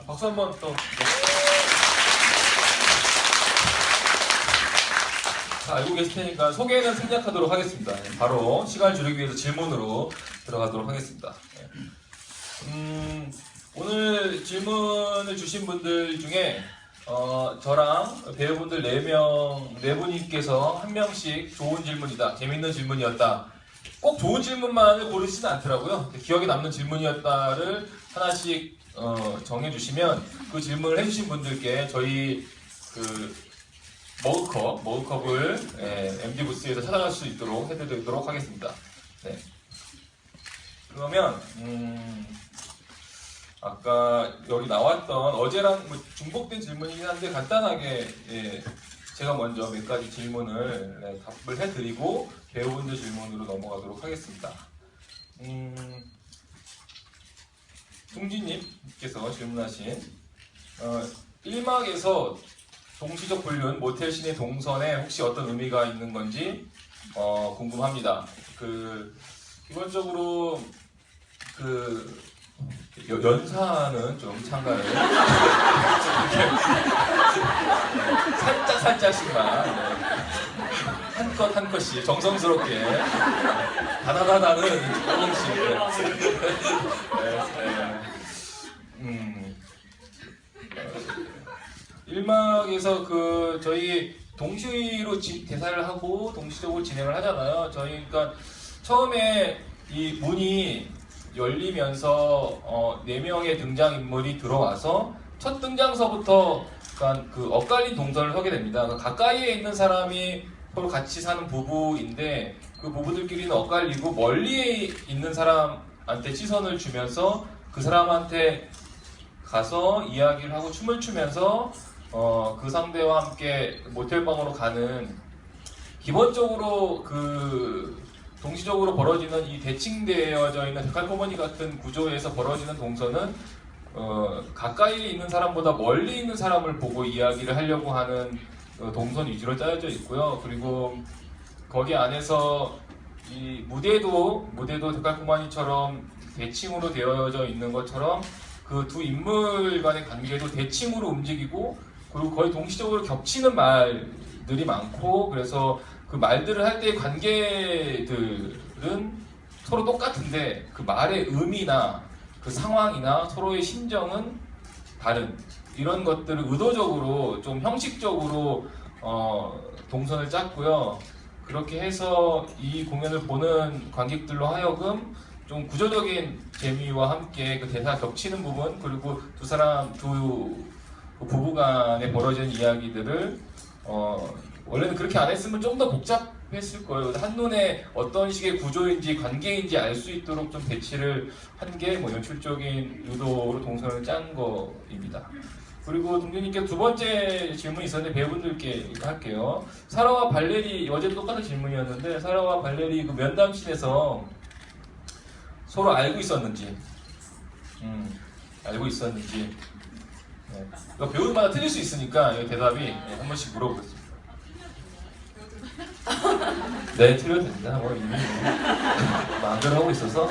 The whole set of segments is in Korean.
박수 한번 또. 자, 알고 계실 테니까 소개는 생략하도록 하겠습니다. 바로 시간을 줄이기 위해서 질문으로 들어가도록 하겠습니다. 오늘 질문을 주신 분들 중에 저랑 배우분들 4분께서 한 명씩 좋은 질문이다, 재밌는 질문이었다, 꼭 좋은 질문만을 고르시진 않더라고요. 기억에 남는 질문이었다를 하나씩 정해주시면 그 질문을 해주신 분들께 저희 그 머그컵을 MD 부스에서 찾아갈 수 있도록 해드리도록 하겠습니다. 네. 그러면 아까 여기 나왔던 어제랑 뭐 중복된 질문이긴 한데 간단하게 제가 먼저 몇 가지 질문을 답을 해드리고 배우분들 질문으로 넘어가도록 하겠습니다. 둥지님께서 질문하신 1막에서 동시적 불륜, 모텔 신의 동선에 혹시 어떤 의미가 있는 건지 궁금합니다. 기본적으로 연사는 좀 참가를 살짝씩만 한 컷씩 정성스럽게 다다다다는 조금씩 일막에서 저희 동시로 대사를 하고 동시적으로 진행을 하잖아요. 저희가 처음에 이 문이 열리면서 4명의 등장인물이 들어와서 첫 등장서부터 그 엇갈린 동선을 서게 됩니다. 가까이에 있는 사람이 서로 같이 사는 부부인데 그 부부들끼리는 엇갈리고 멀리에 있는 사람한테 시선을 주면서 그 사람한테 가서 이야기를 하고 춤을 추면서 그 상대와 함께 모텔방으로 가는, 기본적으로 동시적으로 벌어지는 이 대칭되어져 있는 데칼코머니 같은 구조에서 벌어지는 동선은 가까이 있는 사람보다 멀리 있는 사람을 보고 이야기를 하려고 하는 동선 위주로 짜여져 있고요. 그리고 거기 안에서 이 무대도 데칼코머니처럼 대칭으로 되어져 있는 것처럼 그 두 인물 간의 관계도 대칭으로 움직이고, 그리고 거의 동시적으로 겹치는 말들이 많고, 그래서 그 말들을 할 때의 관계들은 서로 똑같은데 그 말의 의미나 그 상황이나 서로의 심정은 다른, 이런 것들을 의도적으로 좀 형식적으로 동선을 짰고요. 그렇게 해서 이 공연을 보는 관객들로 하여금 좀 구조적인 재미와 함께 그 대사 겹치는 부분, 그리고 두 부부 간에 벌어지는 이야기들을 원래는 그렇게 안 했으면 좀 더 복잡했을 거예요. 한눈에 어떤 식의 구조인지 관계인지 알 수 있도록 좀 배치를 한 게 연출적인 의도로 동선을 짠 거입니다. 그리고 동준님께 두 번째 질문이 있었는데 배우분들께 할게요. 사라와 발레리, 어제도 똑같은 질문이었는데 사라와 발레리 그 면담씬에서 서로 알고 있었는지, 네. 이거 배우마다 틀릴 수 있으니까 대답이 한 번씩 물어보겠습니다. 네, 틀려도 됩니다. 이미 마음대로 하고 있어서.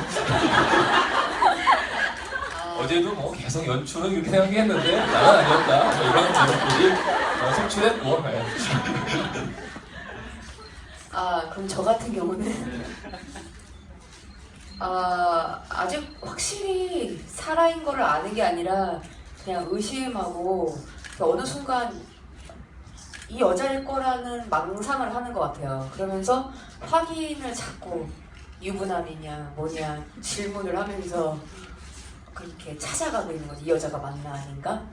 어제도 계속 연출은 이렇게 생각했는데 나는 아니었다. 이런 내용들이 속출했고. 그럼 저 같은 경우는 아직 확실히 사라인 거를 아는 게 아니라 그냥 의심하고 어느 순간 이 여자일 거라는 망상을 하는 것 같아요. 그러면서 확인을 자꾸 유부남이냐 뭐냐 질문을 하면서 그렇게 찾아가고 있는 거지. 이 여자가 맞나 아닌가?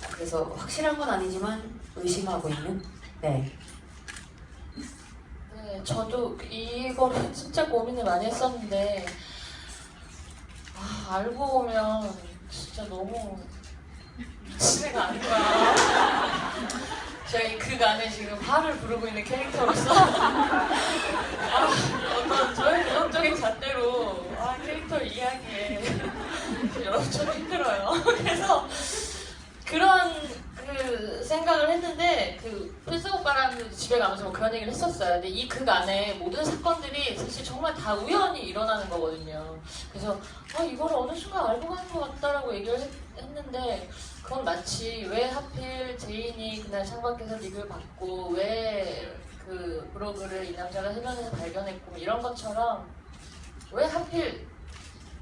그래서 확실한 건 아니지만 의심하고 있는? 네. 네, 저도 이거를 진짜 고민을 많이 했었는데 알고 보면 진짜 너무 미친 애가 아닌가. 저희 극 안에 지금 화를 부르고 있는 캐릭터로서 어떤 저의 개성적인 잣대로 캐릭터를 이해하기에 여러분 좀 힘들어요. 그래서 그런 생각을 했는데 그 필승 오빠랑 그날도 집에 가면서 뭐 그런 얘기를 했었어요. 근데 이 극 안에 모든 사건들이 사실 정말 다 우연히 일어나는 거거든요. 그래서 이걸 어느 순간 알고 가는 것 같다라고 얘기를 했는데 그건 마치 왜 하필 제인이 그날 창밖에서 립을 받고 왜 그 브로그를 이 남자가 해변에서 발견했고 이런 것처럼 왜 하필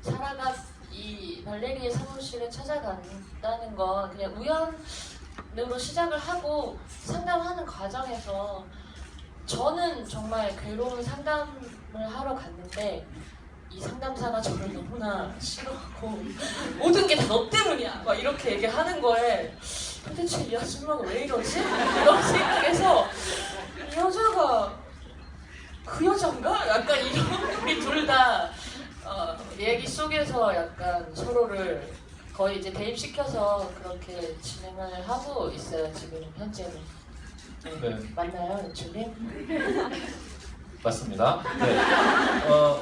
사라가 이 발레리의 사무실에 찾아간다는 건 그냥 우연으로 시작을 하고 상담하는 과정에서 저는 정말 괴로운 상담을 하러 갔는데 이 상담사가 저를 너무나 싫어하고 모든 게 다 너 때문이야 막 이렇게 얘기하는 거에 도대체 이 아줌마가 왜 이러지? 이런 생각해서 이 여자가 그 여잔가? 약간 이런 우리 둘 다 얘기 속에서 약간 서로를 거의 이제 대입시켜서 그렇게 진행을 하고 있어요 지금 현재는. 네. 맞나요, 연출님? 맞습니다. 네.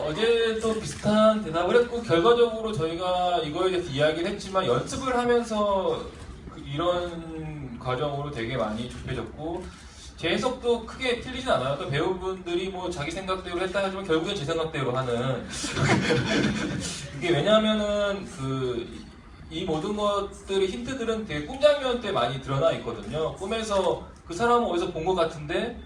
어제도 비슷한 대답을 했고 결과적으로 저희가 이거에 대해서 이야기를 했지만 연습을 하면서 이런 과정으로 되게 많이 좁혀졌고 제 해석도 크게 틀리진 않아요. 또 배우분들이 뭐 자기 생각대로 했다 하지만 결국엔 제 생각대로 하는 이게 왜냐하면은 이 모든 것들의 힌트들은 되게 꿈장면 때 많이 드러나 있거든요. 꿈에서 그 사람은 어디서 본 것 같은데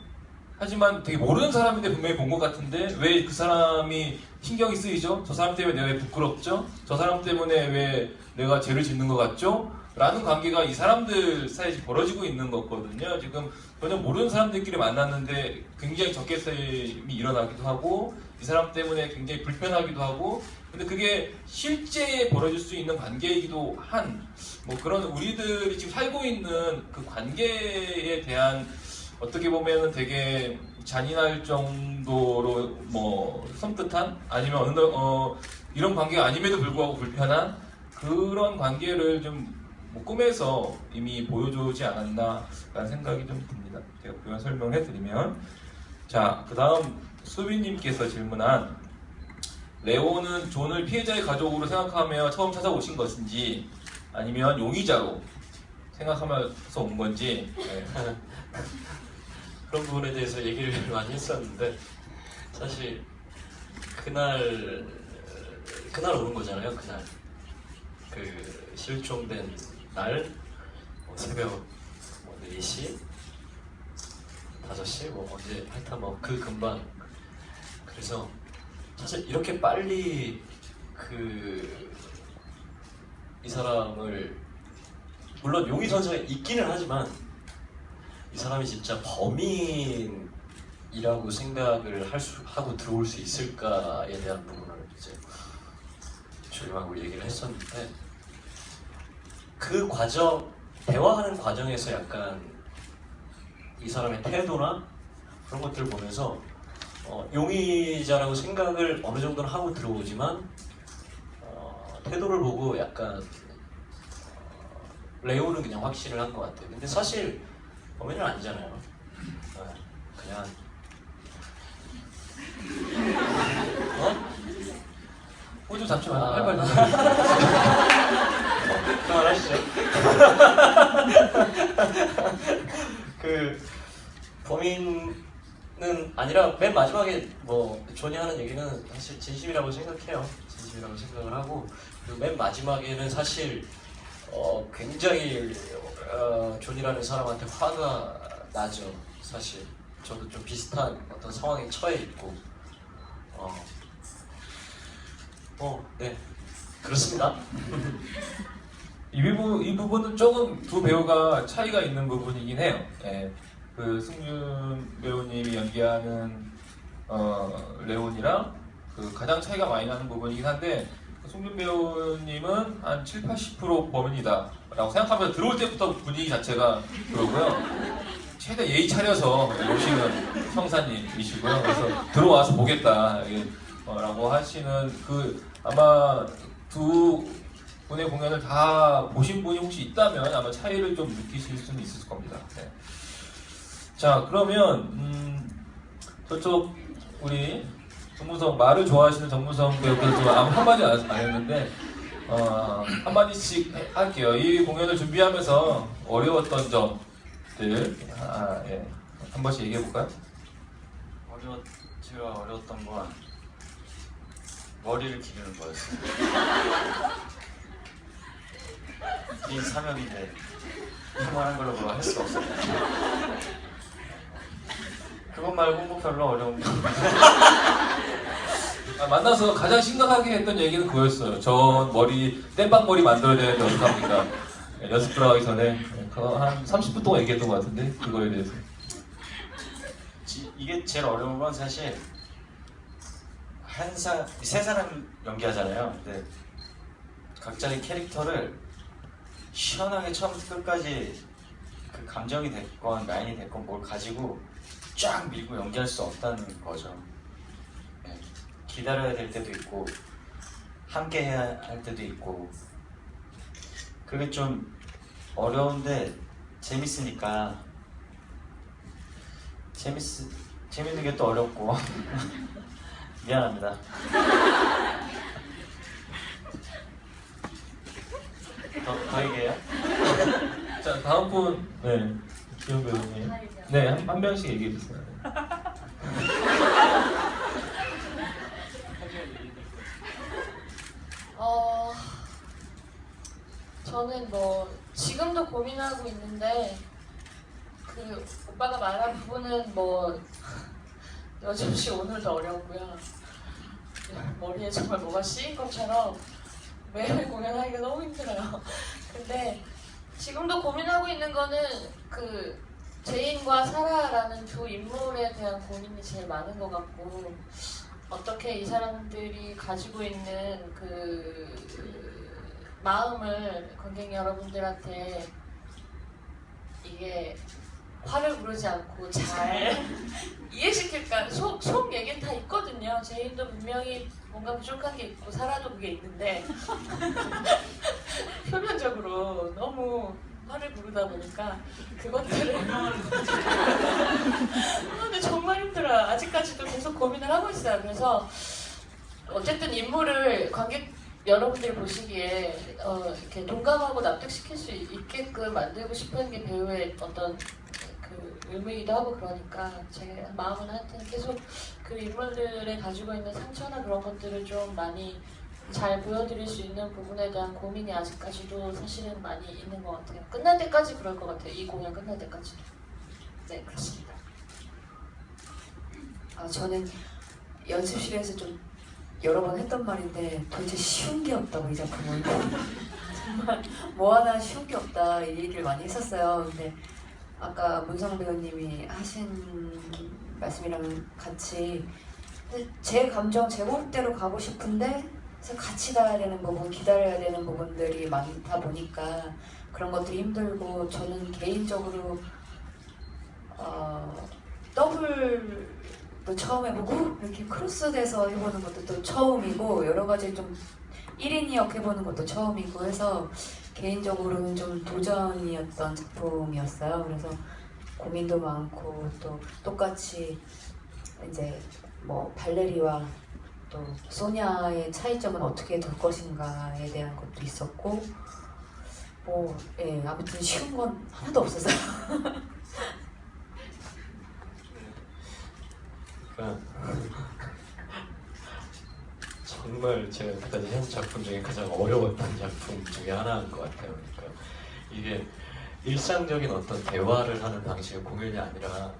하지만 되게 모르는 사람인데 분명히 본 것 같은데 왜 그 사람이 신경이 쓰이죠? 저 사람 때문에 내가 왜 부끄럽죠? 저 사람 때문에 왜 내가 죄를 짓는 것 같죠? 라는 관계가 이 사람들 사이에 벌어지고 있는 거거든요. 지금 전혀 모르는 사람들끼리 만났는데 굉장히 적개심이 일어나기도 하고 이 사람 때문에 굉장히 불편하기도 하고 근데 그게 실제에 벌어질 수 있는 관계이기도 한 뭐 그런 우리들이 지금 살고 있는 그 관계에 대한 어떻게 보면은 되게 잔인할 정도로 뭐 섬뜩한 아니면 이런 관계가 아님에도 불구하고 불편한 그런 관계를 좀뭐 꿈에서 이미 보여주지 않았나라는 생각이 좀 듭니다. 제가 그런 설명을 해드리면 자, 그 다음 수빈님께서 질문한 레오는 존을 피해자의 가족으로 생각하며 처음 찾아오신 것인지 아니면 용의자로 생각하면서 온 건지 네. 그런 부분에 대해서 얘기를 많이 했었는데 사실 그날 오는 거잖아요. 그날 그 실종된 날 새벽 4시, 5시 뭐 언제 하여튼 뭐 그 금방 그래서 사실 이렇게 빨리 이 사람을 물론 용의 선상에 있기는 하지만 이 사람이 진짜 범인이라고 생각을 하고 들어올 수 있을까에 대한 부분을 이제 조용하고 얘기를 했었는데 그 과정, 대화하는 과정에서 약간 이 사람의 태도나 그런 것들을 보면서 용의자라고 생각을 어느 정도는 하고 들어오지만 태도를 보고 약간 레오는 그냥 확신을 한 것 같아요. 근데 사실 범인은 아니잖아요. 그냥 호주 잡지 마. 아. 팔팔 그만하시죠. 그 범인은 아니라 맨 마지막에 뭐 존이 하는 얘기는 사실 진심이라고 생각해요. 진심이라고 생각을 하고 그리고 맨 마지막에는 사실 굉장히 존이라는 사람한테 화가 나죠. 사실 저도 좀 비슷한 어떤 상황에 처해 있고 네 그렇습니다. 이 부분은 조금 두 배우가 차이가 있는 부분이긴 해요. 예. 그 승준 배우님이 연기하는 레온이랑 그 가장 차이가 많이 나는 부분이긴 한데 승준 배우님은 한 70-80% 범인이다 라고 생각하면서 들어올 때부터 분위기 자체가 그러고요. 최대 예의 차려서 오시는 형사님이시고요. 그래서 들어와서 보겠다 라고 하시는 아마 두 분의 공연을 다 보신 분이 혹시 있다면 아마 차이를 좀 느끼실 수는 있을 겁니다. 네. 자, 그러면 저쪽 우리 정무성 말을 좋아하시는 정무성 배우께서 아무 한마디 안 했는데 한마디씩 할게요. 이 공연을 준비하면서 어려웠던 점들 예. 한 번씩 얘기해 볼까요? 제가 어려웠던 건 머리를 기르는 거였어요. 이 사명인데 그만한 걸로 뭐 할 수가 없어요. 그것 말고 뭐 별로 어려운 거. 만나서 가장 심각하게 했던 얘기는 그거였어요. 저 머리 땜빵머리 만들어야 되는데 어떡합니까? 연습 들어가기 전에 한 30분 동안 얘기했던 것 같은데 그거에 대해서. 이게 제일 어려운 건 사실 세 사람 연기하잖아요. 근데 각자의 캐릭터를 시원하게 처음부터 끝까지 그 감정이 됐건 라인이 됐건 뭘 가지고 쫙 밀고 연기할 수 없다는 거죠. 네. 기다려야 될 때도 있고 함께 해야 할 때도 있고 그게 좀 어려운데 재밌으니까 재밌는 게 또 어렵고 미안합니다. 더 얘기해요? 자 다음 분, 네 기영 배우님, 네 한 명씩 얘기해 주세요. 저는 뭐 지금도 고민하고 있는데 그 오빠가 말한 부분은 뭐 여지없이 오늘도 어려웠고요. 머리에 정말 뭐가 씌인 것처럼 매일 공연하기가 너무 힘들어요. 근데 지금도 고민하고 있는 거는 그 제인과 사라라는 두 인물에 대한 고민이 제일 많은 것 같고 어떻게 이 사람들이 가지고 있는 그 마음을 관객 여러분들한테 이게 화를 부르지 않고 잘 이해시킬까? 속 얘기는 다 있거든요. 제인도 분명히 뭔가 부족한 게 있고 사라도 그게 있는데 표면적으로 너무 화를 부르다 보니까 그것들을 근데 정말 힘들어요. 아직까지도 계속 고민을 하고 있어요. 그래서 어쨌든 인물을 관객 여러분들이 보시기에 이렇게 동감하고 납득시킬 수 있게끔 만들고 싶은 게 배우의 어떤 그 의무이기도 하고 그러니까 제 마음은 하여튼 계속 그 인물들의 가지고 있는 상처나 그런 것들을 좀 많이 잘 보여드릴 수 있는 부분에 대한 고민이 아직까지도 사실은 많이 있는 것 같아요. 끝날 때까지 그럴 것 같아요. 이 공연 끝날 때까지. 네, 그렇습니다. 저는 연습실에서 좀 여러 번 했던 말인데 도대체 쉬운 게 없다고 이 작품은 정말 뭐 하나 쉬운 게 없다 이 얘기를 많이 했었어요. 근데 아까 문성 배우님이 하신 말씀이랑 같이 제 감정 제 호흡대로 가고 싶은데 그래서 같이 가야 되는 부분, 기다려야 되는 부분들이 많다 보니까 그런 것들이 힘들고 저는 개인적으로 더블도 처음 해보고 이렇게 크로스돼서 해보는 것도 또 처음이고 여러 가지 좀 1인 2역 해보는 것도 처음이고 해서 개인적으로는 좀 도전이었던 작품이었어요. 그래서 고민도 많고 또 똑같이 이제 뭐 발레리와 또 소냐의 차이점은 어떻게 둘 것인가에 대한 것도 있었고 뭐 예, 아무튼 쉬운 건 하나도 없었어요. 정말 제가 여태까지 한 작품 중에 가장 어려웠던 작품 중에 하나인 것 같아요. 그러니까 이게 일상적인 어떤 대화를 하는 방식의 공연이 아니라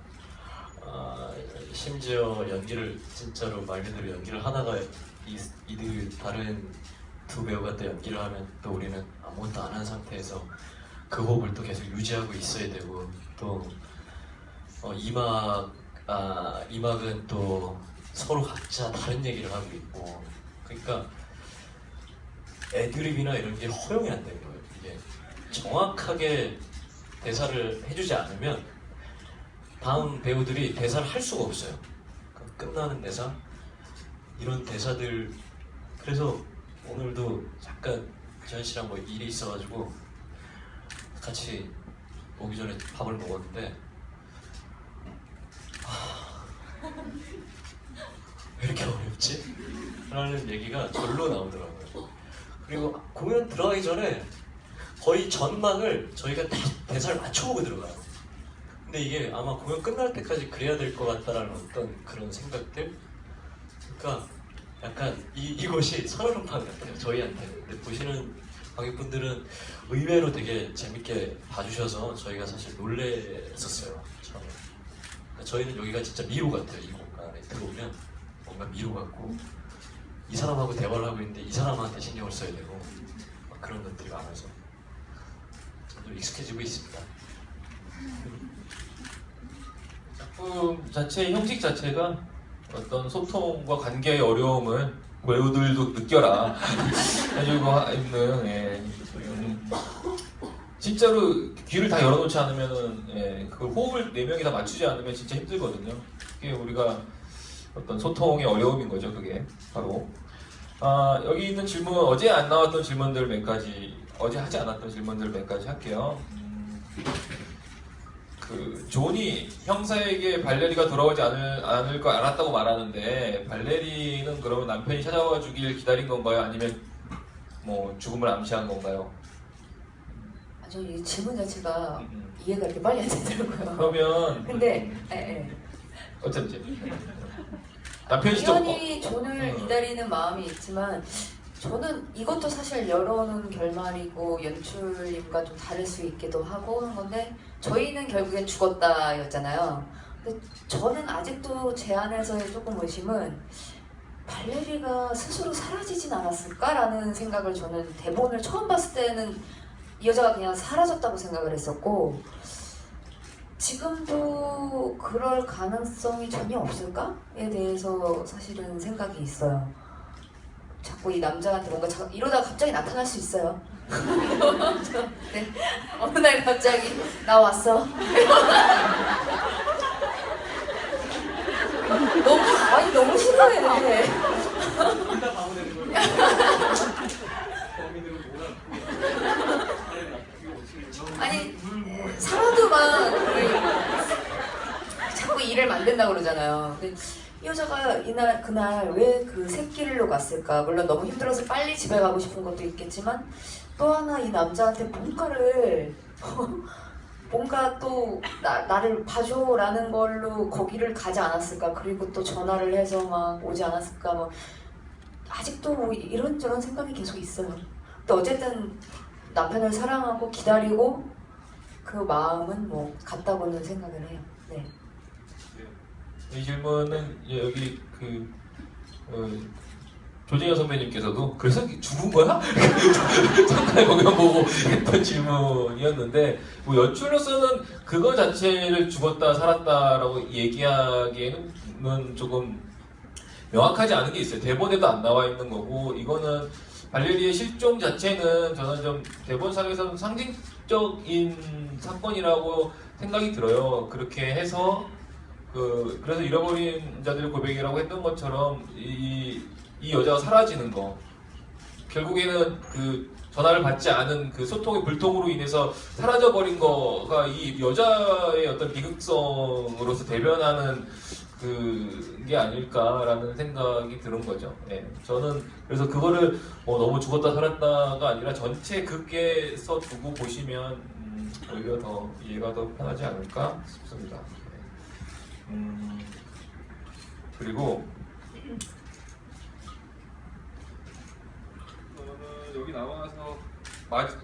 심지어 연기를 진짜로 말 그대로 연기를 하다가 이들 다른 두 배우가 또 연기를 하면 또 우리는 아무것도 안 한 상태에서 그 호흡을 또 계속 유지하고 있어야 되고 또 이막은 또 서로 각자 다른 얘기를 하고 있고 그러니까 애드립이나 이런 게 허용이 안 되는 거예요. 이게 정확하게 대사를 해주지 않으면 다음 배우들이 대사를 할 수가 없어요. 끝나는 대사 이런 대사들 그래서 오늘도 잠깐 지현 씨랑 뭐 일이 있어가지고 같이 오기 전에 밥을 먹었는데 왜 이렇게 어렵지? 라는 얘기가 절로 나오더라고요. 그리고 공연 들어가기 전에 거의 전막을 저희가 다 대사를 맞춰보고 들어가요. 근데 이게 아마 공연 끝날 때까지 그래야 될 것 같다라는 어떤 그런 생각들. 그러니까 약간 이것이 살얼음판 같아요 저희한테. 근데 보시는 관객분들은 의외로 되게 재밌게 봐주셔서 저희가 사실 놀랬었어요 처음에. 그러니까 저희는 여기가 진짜 미로 같아요. 이 공간에 들어오면 뭔가 미로 같고 이 사람하고 대화를 하고 있는데 이 사람한테 신경을 써야 되고 막 그런 것들이 많아서 저도 익숙해지고 있습니다. 작품 자체의 형식 자체가 어떤 소통과 관계의 어려움을 배우들도 느껴라 해주고 있는 진짜로 귀를 다 열어놓지 않으면은 그걸 호흡을 4명이 다 맞추지 않으면 진짜 힘들거든요. 그게 우리가 어떤 소통의 어려움인 거죠. 그게 바로 여기 있는 질문 어제 안 나왔던 질문들 몇 가지 어제 하지 않았던 질문들 몇 가지 할게요. 그 존이 형사에게 발레리가 돌아오지 않을 거 알았다고 말하는데 발레리는 그러면 남편이 찾아와 주길 기다린 건가요? 아니면 뭐 죽음을 암시한 건가요? 저이 질문 자체가 이해가 이렇게 빨리 안 되더라고요. 그러면 근데 어쩐지 남편이 직접 당연히 존을 기다리는 마음이 있지만 저는 이것도 사실 열어놓은 결말이고 연출님과 좀 다를 수 있기도 하고 한 건데 저희는 결국엔 죽었다였잖아요. 근데 저는 아직도 제 안에서의 조금 의심은 발레리가 스스로 사라지진 않았을까라는 생각을 저는 대본을 처음 봤을 때는 이 여자가 그냥 사라졌다고 생각을 했었고 지금도 그럴 가능성이 전혀 없을까에 대해서 사실은 생각이 있어요. 자꾸 이 남자한테 뭔가 이러다가 갑자기 나타날 수 있어요. 네. 어느 날 갑자기 나 왔어. 너무 싫어해. 아니 살아도만 자꾸 일을 만든다고 그러잖아요. 근데 이 여자가 그날 왜 그 새길로 갔을까? 물론 너무 힘들어서 빨리 집에 가고 싶은 것도 있겠지만 또 하나 이 남자한테 뭔가 또 나를 봐줘라는 걸로 거기를 가지 않았을까? 그리고 또 전화를 해서 막 오지 않았을까? 뭐 아직도 뭐 이런저런 생각이 계속 있어요. 근데 어쨌든 남편을 사랑하고 기다리고 그 마음은 뭐 같다고는 생각을 해요. 네. 이 질문은 여기 조재현 선배님께서도 그래서 죽은 거야? 잠깐 공연 보고 했던 질문이었는데 뭐 연출로서는 그거 자체를 죽었다 살았다라고 얘기하기에는 조금 명확하지 않은 게 있어요. 대본에도 안 나와 있는 거고 이거는 발레리의 실종 자체는 저는 좀 대본상에서는 상징적인 사건이라고 생각이 들어요. 그렇게 해서 그래서 잃어버린 자들의 고백이라고 했던 것처럼 이 여자가 사라지는 거 결국에는 그 전화를 받지 않은 그 소통의 불통으로 인해서 사라져버린 거가 이 여자의 어떤 비극성으로서 대변하는 그게 아닐까라는 생각이 드는 거죠. 네. 저는 그래서 그거를 너무 죽었다 살았다가 아니라 전체 극에서 두고 보시면 오히려 더 이해가 더 편하지 않을까 싶습니다. 그리고 여기 나와서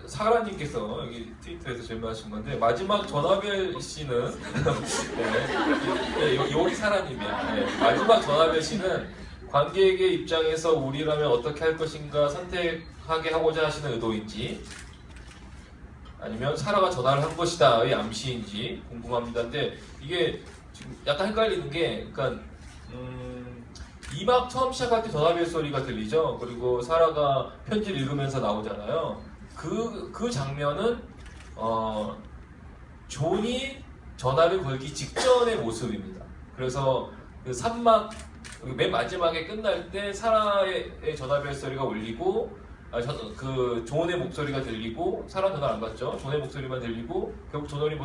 사라님께서 여기 트위터에서 질문하신 건데 마지막 전화벨 씨는 여기 사라님이야. 네, 마지막 전화벨 씨는 관객의 입장에서 우리라면 어떻게 할 것인가 선택하게 하고자 하시는 의도인지 아니면 사라가 전화를 한 것이다의 암시인지 궁금합니다. 근데 이게 지금 약간 헷갈리는 게 그러니까 2막 처음 시작할 때 전화벨 소리가 들리죠. 그리고 사라가 편지를 읽으면서 나오잖아요. 그 장면은 존이 전화를 걸기 직전의 모습입니다. 그래서 그 3막 맨 마지막에 끝날 때 사라의 전화벨 소리가 울리고 그 존의 목소리가 들리고 사라는 전화 안 받죠. 존의 목소리만 들리고 결국 존은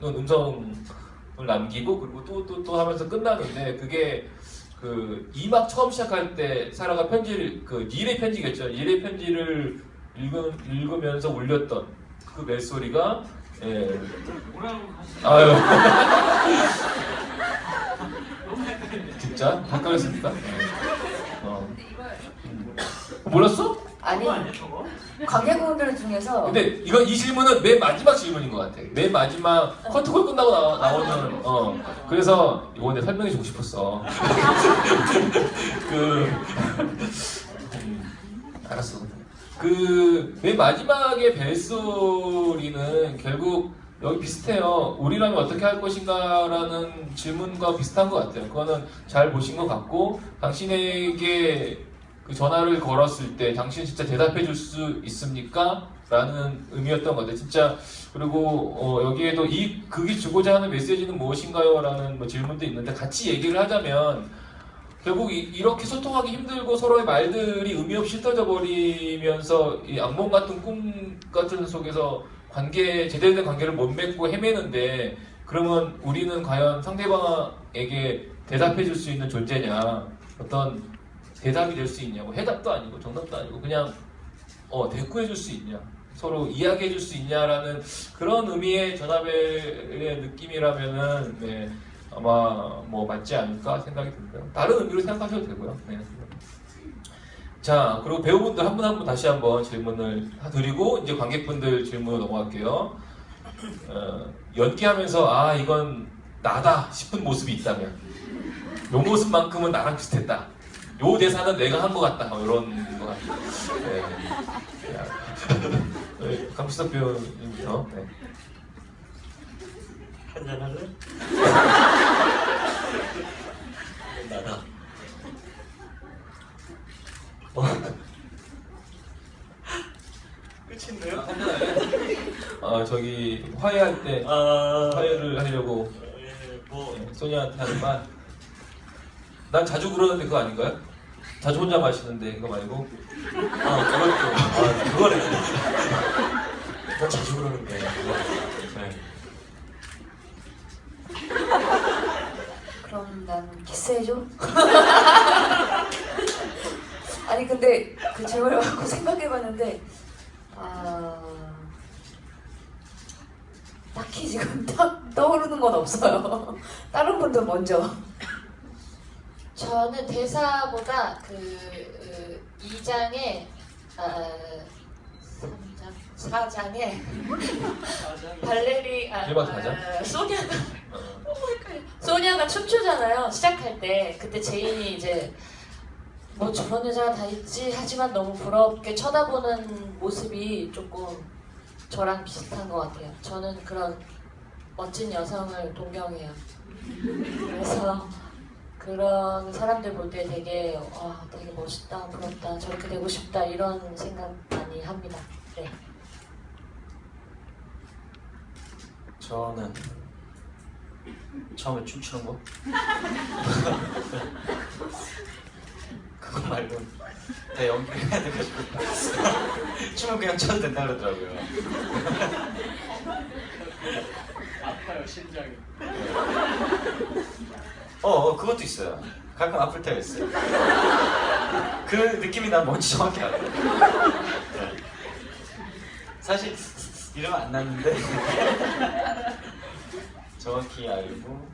음성을 남기고 그리고 또 하면서 끝나는데 그게 그 2막 처음 시작할 때 사라가 편지를 닐의 편지겠죠. 닐의 편지를 읽으면서 울렸던 그 멜소리가 예. 아유. 진짜? 헷갈렸습니까? 몰랐어? 아니 관객분들 중에서 근데 이 질문은 맨 마지막 질문인 것 같아. 맨 마지막 커트콜 끝나고 나오는 그래서 이거 내가 설명해 주고 싶었어. 알았어. 맨 마지막에 벨소리는 결국 여기 비슷해요. 우리라면 어떻게 할 것인가라는 질문과 비슷한 것 같아요. 그거는 잘 보신 것 같고, 당신에게 그 전화를 걸었을 때 당신 진짜 대답해 줄 수 있습니까? 라는 의미였던 것 같아요. 진짜. 그리고 여기에도 그게 주고자 하는 메시지는 무엇인가요? 라는 뭐 질문도 있는데, 같이 얘기를 하자면 결국 이렇게 소통하기 힘들고 서로의 말들이 의미 없이 흩어져 버리면서 이 악몽 같은 꿈 같은 속에서 제대로 된 관계를 못 맺고 헤매는데, 그러면 우리는 과연 상대방에게 대답해 줄 수 있는 존재냐, 어떤 대답이 될 수 있냐, 뭐 해답도 아니고 정답도 아니고 그냥 대꾸해 줄 수 있냐, 서로 이야기해 줄 수 있냐라는 그런 의미의 전화벨의 느낌이라면은 네, 아마 뭐 맞지 않을까 생각이 듭니다. 다른 의미로 생각하셔도 되고요. 네. 자, 그리고 배우분들 한 분 한 분 다시 한번 질문을 드리고 이제 관객분들 질문으로 넘어갈게요. 연기하면서 이건 나다 싶은 모습이 있다면, 요 모습만큼은 나랑 비슷했다, 요 대사는 내가 한 것 같다, 이런 거 같아요. 네. 강수석 배우님부터. 네. 한잔 할래? 나다. 끝인데요? 저기 화해할 때 화해를 하려고 소니한테 하는 말. 난 자주 그러는데 그거 아닌가요? 자주 혼자 마시는데 그거 말고. 그것도 그거네. 난 자주 그러는데. 네. 그럼 난 키스해줘? 아니 근데 그 질문을 갖고 생각해봤는데 딱히 지금 딱 떠오르는 건 없어요. 다른 분들 먼저. 저는 대사보다 그 2장의 4장에 발레리 일반 4장? 소냐가 춤추잖아요. 시작할 때 그때 제인이 이제 뭐 저런 여자가 다 있지 하지만 너무 부럽게 쳐다보는 모습이 조금 저랑 비슷한 것 같아요. 저는 그런 멋진 여성을 동경해요. 그래서 그런 사람들 볼 때 되게 되게 멋있다, 부럽다, 저렇게 되고 싶다 이런 생각 많이 합니다. 네. 저는 처음에 춤추는 거? 그거 말고 다 연기를 해야 돼가지고 춤은 그냥 춰도 된다 그러더라고요. 아파요 심장이. 그것도 있어요. 가끔 아플 때가 있어요. 그 느낌이 난 뭔지 정확히 알아요. 네. 사실 이러면 안 났는데 정확히 알고.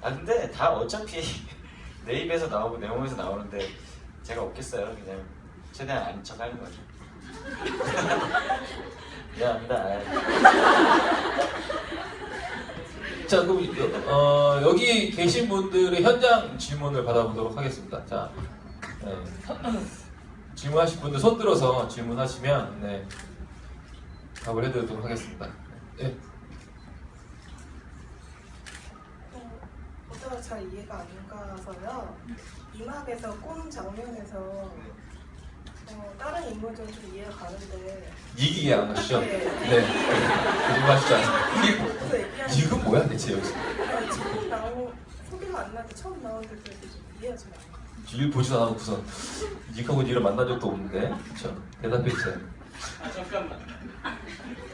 근데 다 어차피 내 입에서 나오고 내 몸에서 나오는데 제가 없겠어요. 그냥 최대한 아닌 척 하는 거죠. 미안합니다. 자, 그럼 여기 계신 분들의 현장 질문을 받아보도록 하겠습니다. 자, 네. 질문하실 분들 손 들어서 질문하시면 네, 답을 해드리도록 하겠습니다. 네. 보다가 잘 이해가 안 가서요. 이막에서 꿈 장면에서 다른 인물들은 좀 이해가 가는데 이해 안 가시죠? 네. 네. 질문하시지 않습니다. 그래서 얘기하는 이건 뭐야 대체 여기서? 처음 나온 소개가 안 날 때 처음 나온 데서 좀 이해가 잘 안 가. 일 보지도 않고선 이하고 니를 만난 적도 없는데, 그렇죠? 대답해 주세요. 잠깐만.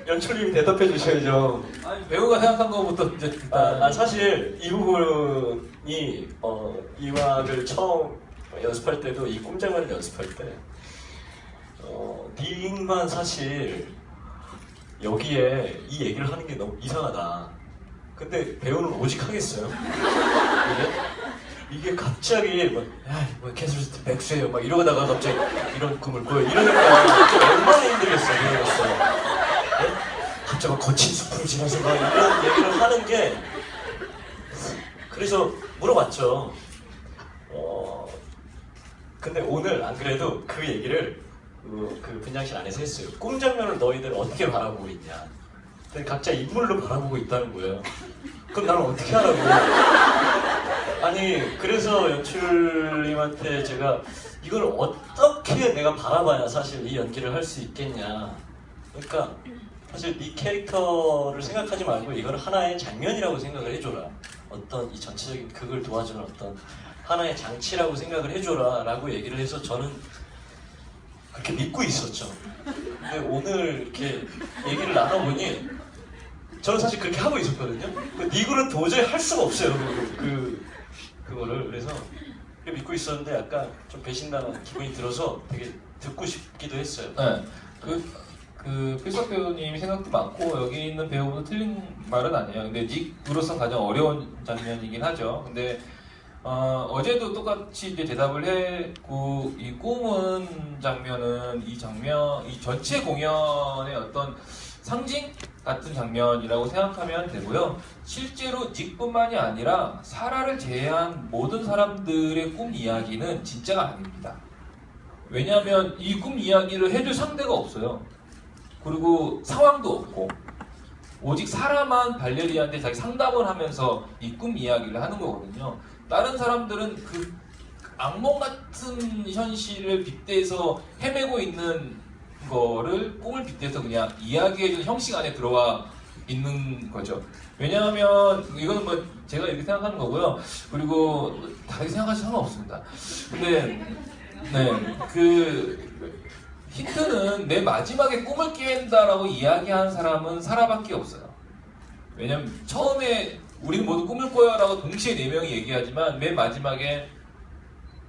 연출님이 대답해 주셔야죠. 아니, 배우가 생각한 거부터 이제 일단. 사실 이 부분이 이막을 처음 연습할 때도 이 꿈장면을 연습할 때 닉만 사실 여기에 이 얘기를 하는 게 너무 이상하다. 근데 배우는 오직 하겠어요. 이게 갑자기 뭐 캐슬스트 백수예요 막 이러다가 갑자기 이런 꿈을 꿔요 이러니까 좀 얼마나 힘들겠어요. 네? 갑자기 막 거친 숲을 지나서 막 이런 얘기를 하는 게 그래서 물어봤죠. 근데 오늘 안 그래도 그 얘기를 그 분장실 안에서 했어요. 꿈 장면을 너희들 어떻게 바라보고 있냐. 근데 각자 인물로 바라보고 있다는 거예요. 그럼 나는 어떻게 하라고? 아니 그래서 연출님한테 제가 이걸 어떻게 내가 바라봐야 사실 이 연기를 할 수 있겠냐. 그러니까 사실 네 캐릭터를 생각하지 말고 이걸 하나의 장면이라고 생각을 해줘라. 어떤 이 전체적인 극을 도와주는 어떤 하나의 장치라고 생각을 해줘라 라고 얘기를 해서 저는 그렇게 믿고 있었죠. 근데 오늘 이렇게 얘기를 나눠보니 저는 사실 그렇게 하고 있었거든요. 니구는 도저히 할 수가 없어요. 그거를. 그래서 믿고 있었는데 약간 좀 배신당한 기분이 들어서 되게 듣고 싶기도 했어요. 네. 필석 배우님이 생각도 많고 여기 있는 배우도 틀린 말은 아니에요. 근데 닉으로서 가장 어려운 장면이긴 하죠. 근데 어제도 똑같이 이제 대답을 했고 이 꿈은 장면은 이 전체 공연의 어떤 상징 같은 장면이라고 생각하면 되고요. 실제로 닉뿐만이 아니라 사라를 제외한 모든 사람들의 꿈 이야기는 진짜가 아닙니다. 왜냐하면 이 꿈 이야기를 해줄 상대가 없어요. 그리고 상황도 없고 오직 사라만 발레리아한테 자기 상담을 하면서 이 꿈 이야기를 하는 거거든요. 다른 사람들은 그 악몽 같은 현실을 빗대서 헤매고 있는 거를 꿈을 빗대서 그냥 이야기해주는 형식 안에 들어와 있는 거죠. 왜냐하면 이건 뭐 제가 이렇게 생각하는 거고요. 그리고 다르게 생각하셔도 상관없습니다. 근데 히트는 내 마지막에 꿈을 깬다라고 이야기한 사람은 사라밖에 없어요. 왜냐면 처음에 우리는 모두 꿈을 꿔요라고 동시에 4명이 얘기하지만 맨 마지막에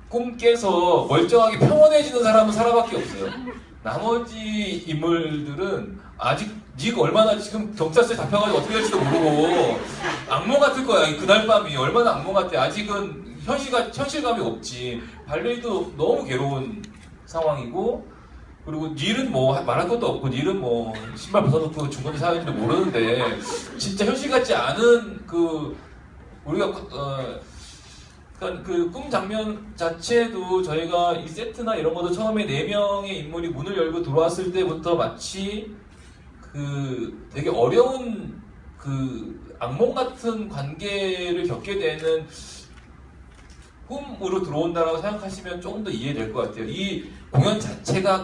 꿈 깨서 멀쩡하게 평온해지는 사람은 사라밖에 없어요. 나머지 인물들은 아직 닉 얼마나 지금 경찰서에 잡혀가지고 어떻게 될지도 모르고 악몽 같을 거야. 그날 밤이 얼마나 악몽 같아. 아직은 현실감이 없지. 발레리도 너무 괴로운 상황이고 그리고 닐은 뭐 말할 것도 없고 닐은 뭐 신발 벗어놓고 중간에 사는지도 모르는데 진짜 현실 같지 않은 우리가 그 꿈 장면 자체도 저희가 이 세트나 이런 것도 처음에 4명의 인물이 문을 열고 들어왔을 때부터 마치 되게 어려운 악몽 같은 관계를 겪게 되는 꿈으로 들어온다라고 생각하시면 조금 더 이해될 것 같아요. 이 공연 자체가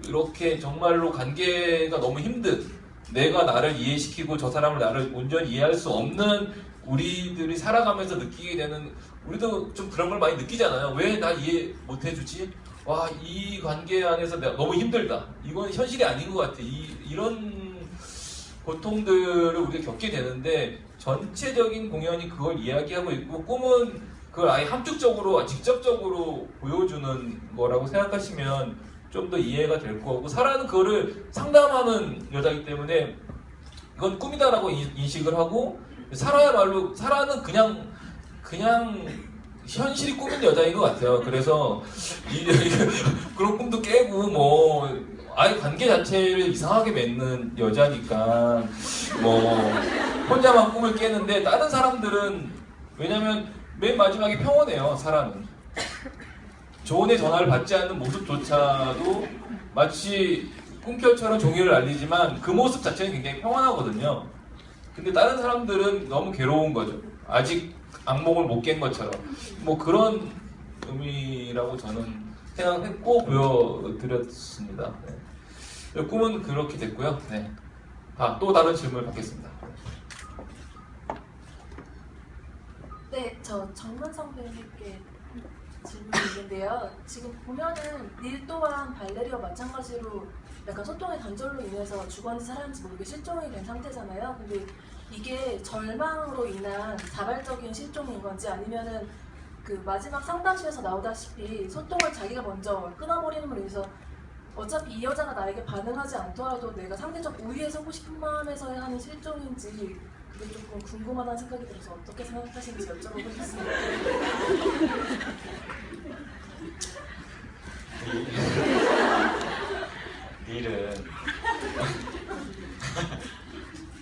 그렇게 정말로 관계가 너무 힘든 내가 나를 이해시키고 저 사람을 나를 온전히 이해할 수 없는 우리들이 살아가면서 느끼게 되는 우리도 좀 그런 걸 많이 느끼잖아요. 왜 나 이해 못 해주지? 와, 이 관계 안에서 내가 너무 힘들다. 이건 현실이 아닌 것 같아. 이런 고통들을 우리가 겪게 되는데 전체적인 공연이 그걸 이야기하고 있고 꿈은 그걸 아예 함축적으로 직접적으로 보여주는 거라고 생각하시면 좀 더 이해가 될 거고 사라는 그거를 상담하는 여자이기 때문에 이건 꿈이다라고 인식을 하고 사라야말로 사라는 그냥 현실이 꿈인 여자인 것 같아요. 그래서 그런 꿈도 깨고 뭐 아예 관계 자체를 이상하게 맺는 여자니까 뭐 혼자만 꿈을 깨는데 다른 사람들은 왜냐면 맨 마지막에 평온해요. 사라는 조언의 전화를 받지 않는 모습조차도 마치 꿈결처럼 종이를 날리지만 그 모습 자체는 굉장히 평온하거든요. 근데 다른 사람들은 너무 괴로운 거죠. 아직 악몽을 못 깬 것처럼 뭐 그런 의미라고 저는 생각했고 보여드렸습니다. 네. 꿈은 그렇게 됐고요. 네. 또 다른 질문을 받겠습니다. 네, 저 정문성 배우님께 질문이 있는데요. 지금 보면은 닐 또한 발레리와 마찬가지로 약간 소통의 단절로 인해서 죽었는지 살았는지 모르게 실종이 된 상태잖아요. 근데 이게 절망으로 인한 자발적인 실종인 건지 아니면은 그 마지막 상담실에서 나오다시피 소통을 자기가 먼저 끊어버리는 걸로 인해서 어차피 이 여자가 나에게 반응하지 않더라도 내가 상대적 우위에 서고 싶은 마음에서 하는 실종인지 그게 조금 궁금하다는 생각이 들어서 어떻게 생각하시는지 여쭤보고 싶습니다.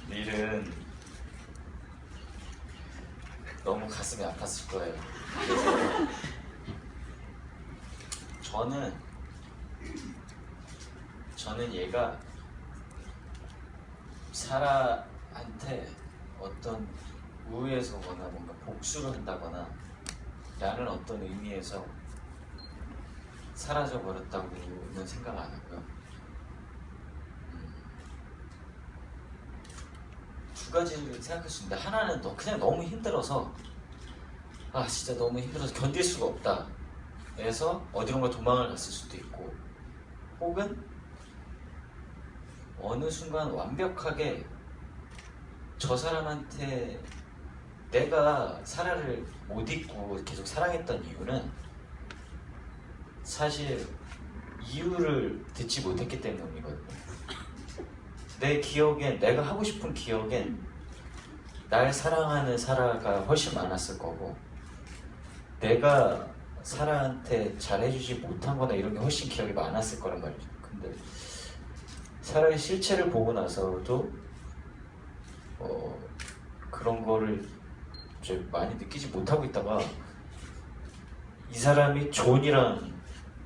닐은 너무 가슴이 아팠을 거예요. 그래서 저는 얘가 사라한테 어떤 우위에 서거나 뭔가 복수를 한다거나 라는 어떤 의미에서 사라져 버렸다고는 생각 안 하고요. 두 가지를 생각할 수 있는데, 하나는 그냥 너무 힘들어서 진짜 너무 힘들어서 견딜 수가 없다 해서 어디론가 도망을 갔을 수도 있고, 혹은 어느 순간 완벽하게 저 사람한테 내가 사라를 못 잊고 계속 사랑했던 이유는 사실 이유를 듣지 못했기 때문이거든요. 내 기억엔, 내가 하고 싶은 기억엔 날 사랑하는 사라가 훨씬 많았을 거고, 내가 사라한테 잘해주지 못한 거나 이런 게 훨씬 기억이 많았을 거란 말이죠. 근데 사라의 실체를 보고 나서도 그런 거를 이제 많이 느끼지 못하고 있다가 이 사람이 존이랑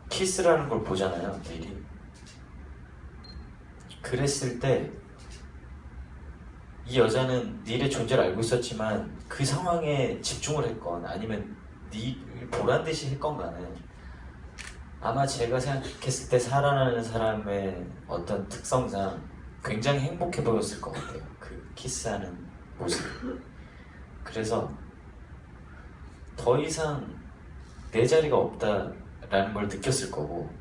키스라는 걸 보잖아요, 내일이. 그랬을 때 이 여자는 닐의 존재를 알고 있었지만 그 상황에 집중을 했건 아니면 닐을 보란 듯이 했건 간에 아마 제가 생각했을 때 사랑하는 사람의 어떤 특성상 굉장히 행복해 보였을 것 같아요. 그 키스하는 모습. 그래서 더 이상 내 자리가 없다라는 걸 느꼈을 거고,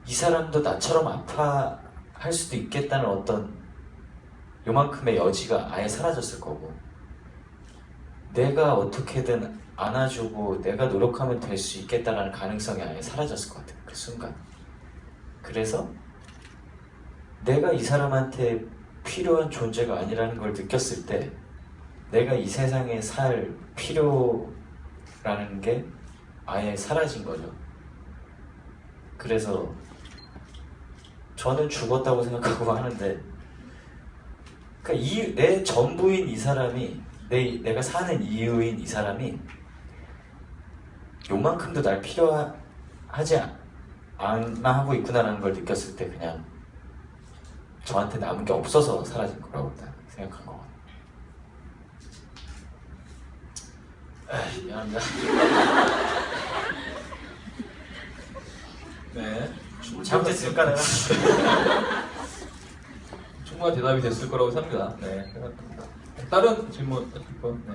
이 사람도 나처럼 아파할 수도 있겠다는 어떤 요만큼의 여지가 아예 사라졌을 거고, 내가 어떻게든 안아주고 내가 노력하면 될 수 있겠다는 가능성이 아예 사라졌을 것 같아요, 그 순간. 그래서 내가 이 사람한테 필요한 존재가 아니라는 걸 느꼈을 때 내가 이 세상에 살 필요라는 게 아예 사라진 거죠. 그래서 저는 죽었다고 생각하고 하는데, 그러니까 내 전부인 이 사람이, 내가 사는 이유인 이 사람이 요만큼도 날 필요하지 않아 하고 있구나라는 걸 느꼈을 때 그냥 저한테 남은 게 없어서 사라진 거라고 생각한 거 같아요. 미안합니다. 네. 잘못했을까 내가? 충분한 대답이 됐을 거라고 생각합니다. 네, 생각합니다. 다른 질문 하실 분? 네.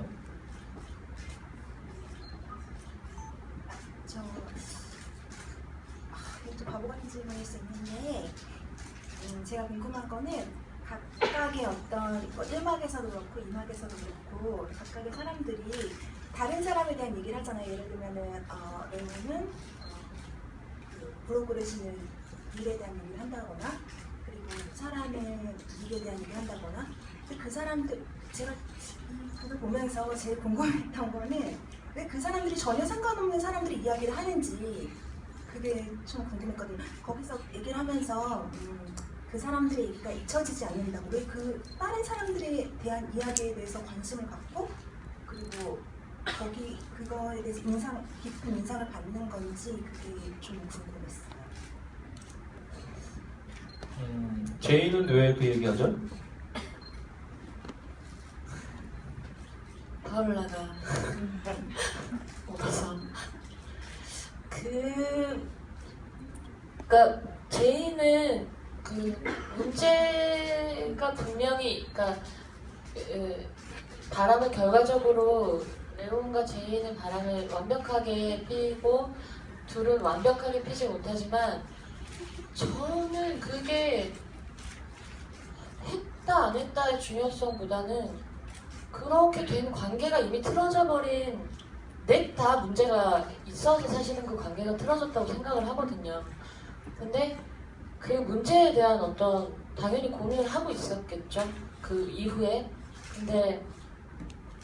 이것도 바보 같은 질문일 수 있는데, 제가 궁금한 거는 각각의 어떤 뭐 1막에서도 그렇고 2막에서도 그렇고 각각의 사람들이 다른 사람에 대한 얘기를 하잖아요. 예를 들면은 레오는 그 블로그를 쓰는 일에 대한 얘기를 한다거나, 그리고 사람은 일에 대한 얘기를 한다거나. 근데 그 사람들, 제가 그걸 보면서 제일 궁금했던 거는 왜 그 사람들이 전혀 상관없는 사람들이 이야기를 하는지, 그게 좀 궁금했거든요. 거기서 얘기를 하면서 그 사람들의 얘기가 잊혀지지 않는다고, 왜 그 다른 사람들에 대한 이야기에 대해서 관심을 갖고, 그리고 그거에 대해서 깊은 인상을 받는 건지, 그게 좀 궁금했어요. 제이는 왜 그 얘기하죠? 파울라가 어디서 그러니까 제이는 그 문제가 분명히, 그러니까 바람을 결과적으로 레온과 제이는 바람을 완벽하게 피고 둘은 완벽하게 피지 못하지만, 저는 그게 했다 안 했다의 중요성보다는 그렇게 된 관계가 이미 틀어져 버린, 넷 다 문제가 있어서 사실은 그 관계가 틀어졌다고 생각을 하거든요. 근데 그 문제에 대한 어떤 당연히 고민을 하고 있었겠죠. 그 이후에. 근데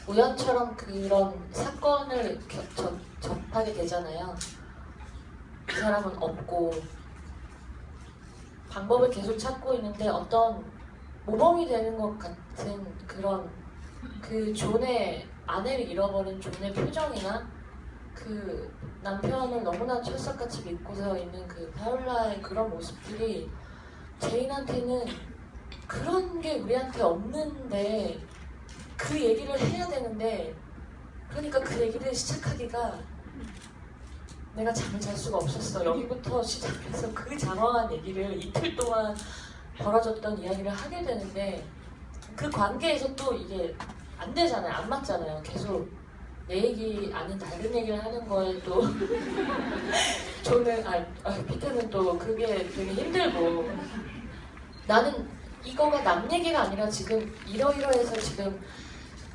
우연처럼 그런 사건을 접하게 되잖아요. 그 사람은 없고 방법을 계속 찾고 있는데 어떤 모범이 되는 것 같은 그런 그 존의 아내를 잃어버린 존의 표정이나 그 남편을 너무나 철석같이 믿고서 있는 그 파울라의 그런 모습들이 제인한테는 그런 게 우리한테 없는데 그 얘기를 해야 되는데 그러니까 그 얘기를 시작하기가 내가 잠을 잘 수가 없었어. 여기부터 시작해서 그 장황한 얘기를 이틀 동안 벌어졌던 이야기를 하게 되는데 그 관계에서 또 이게 안 되잖아요. 안 맞잖아요. 계속 내 얘기 아닌 다른 얘기를 하는 거에 또 저는 피트는 또 그게 되게 힘들고 나는 이거가 남 얘기가 아니라 지금 이러이러해서 지금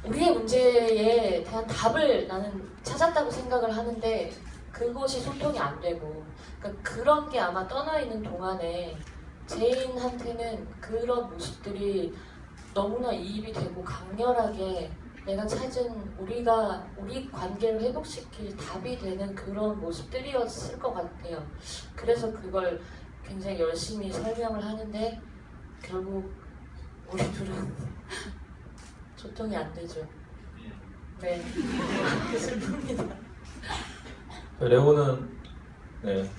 우리의 문제에 대한 답을 나는 찾았다고 생각을 하는데 그것이 소통이 안 되고 그러니까 그런 게 아마 떠나 있는 동안에 제인한테는 그런 모습들이 너무나 이입이 되고 강렬하게 내가 찾은 우리 관계를 회복시킬 답이 되는 그런 모습들이었을 것 같아요. 그래서 그걸 굉장히 열심히 설명을 하는데 결국 우리 둘은 소통이 안 되죠. 네, 슬픕니다. 레오는 네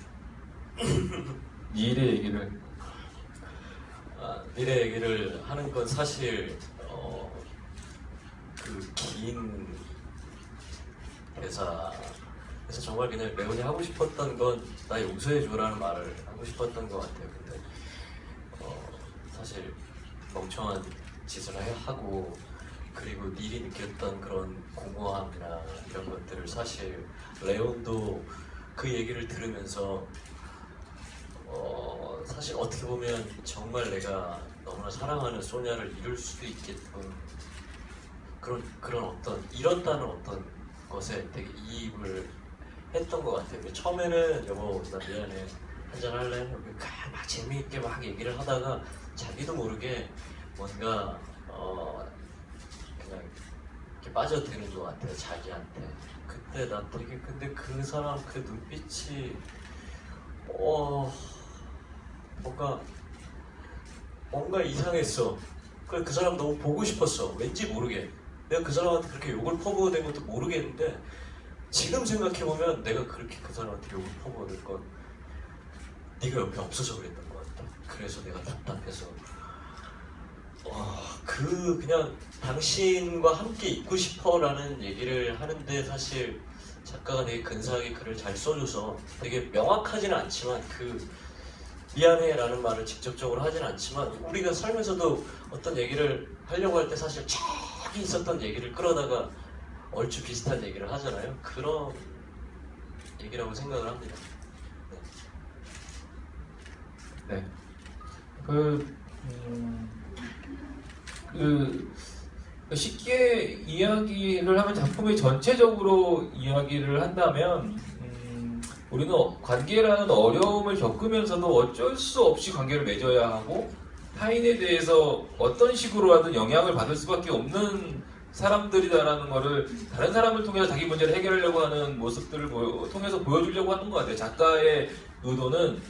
미래 얘기를 미래 얘기를 하는 건 사실 그 긴 대사에서 정말 그냥 레온이 하고 싶었던 건 나 용서해줘라는 말을 하고 싶었던 것 같아요. 근데 사실 멍청한 짓을 하고 그리고 닐이 느꼈던 그런 공허함이나 이런 것들을 사실 레온도 그 얘기를 들으면서 사실 어떻게 보면 정말 내가 너무나 사랑하는 소냐를 잃을 수도 있겠군 그런 어떤 잃었다는 어떤 것에 되게 이입을 했던 것 같아요. 처음에는 여보 나 미안해 한잔 할래? 막 재미있게 막 얘기를 하다가 자기도 모르게 뭔가 그냥 이렇게 빠져드는 것 같아요. 자기한테. 그때 나 되게 근데 그 사람 그 눈빛이 뭔가 이상했어. 그 사람 너무 보고 싶었어. 왠지 모르게. 내가 그 사람한테 그렇게 욕을 퍼부어댄 것도 모르겠는데 지금 생각해보면 내가 그렇게 그 사람한테 욕을 퍼부어댄 건 네가 옆에 없어서 그랬던 것 같아. 그래서 내가 답답해서 그냥 당신과 함께 있고 싶어라는 얘기를 하는데 사실 작가가 되게 근사하게 글을 잘 써줘서 되게 명확하지는 않지만 그 미안해라는 말을 직접적으로 하진 않지만 우리가 살면서도 어떤 얘기를 하려고 할 때 사실 저기 있었던 얘기를 끌어다가 얼추 비슷한 얘기를 하잖아요. 그런 얘기라고 생각을 합니다. 네. 쉽게 이야기를 하면 작품의 전체적으로 이야기를 한다면 우리는 관계라는 어려움을 겪으면서도 어쩔 수 없이 관계를 맺어야 하고 타인에 대해서 어떤 식으로라든 영향을 받을 수밖에 없는 사람들이다라는 거를 다른 사람을 통해서 자기 문제를 해결하려고 하는 모습들을 통해서 보여주려고 하는 것 같아요. 작가의 의도는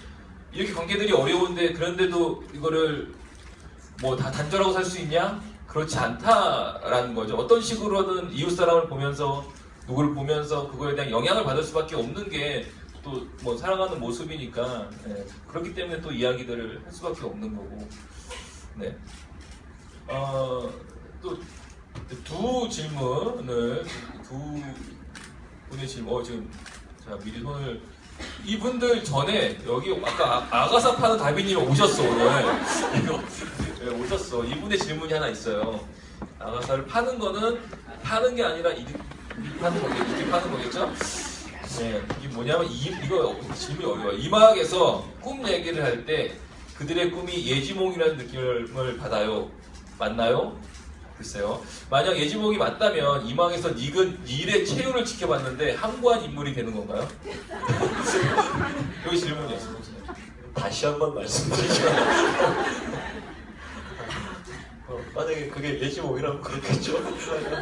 이렇게 관계들이 어려운데 그런데도 이거를 뭐 다 단절하고 살 수 있냐? 그렇지 않다라는 거죠. 어떤 식으로든 이웃 사람을 보면서 누구를 보면서 그거에 대한 영향을 받을 수밖에 없는 게 또 뭐 살아가는 모습이니까 그렇기 때문에 또 이야기들을 할 수밖에 없는 거고. 네. 또 두 질문을 두 분의 질문 지금 자 미리 손을 이분들 전에 여기 아까 아가사 파는 다비님이 오셨어 오늘. 네, 오셨어. 이분의 질문이 하나 있어요. 아가사를 파는 거는 파는 게 아니라 이득 파는 거겠죠? 이득 파는 거겠죠? 네, 이게 뭐냐면 이거 질문이 어려워요. 이막에서 꿈 얘기를 할 때 그들의 꿈이 예지몽이라는 느낌을 받아요. 맞나요? 글쎄요. 만약 예지몽이 맞다면 이막에서 닐의 체류를 지켜봤는데 함구한 인물이 되는 건가요? 여기 질문이었어요. 다시 한번 말씀드리지만 만약에 그게 예지몽이라면 그렇겠죠.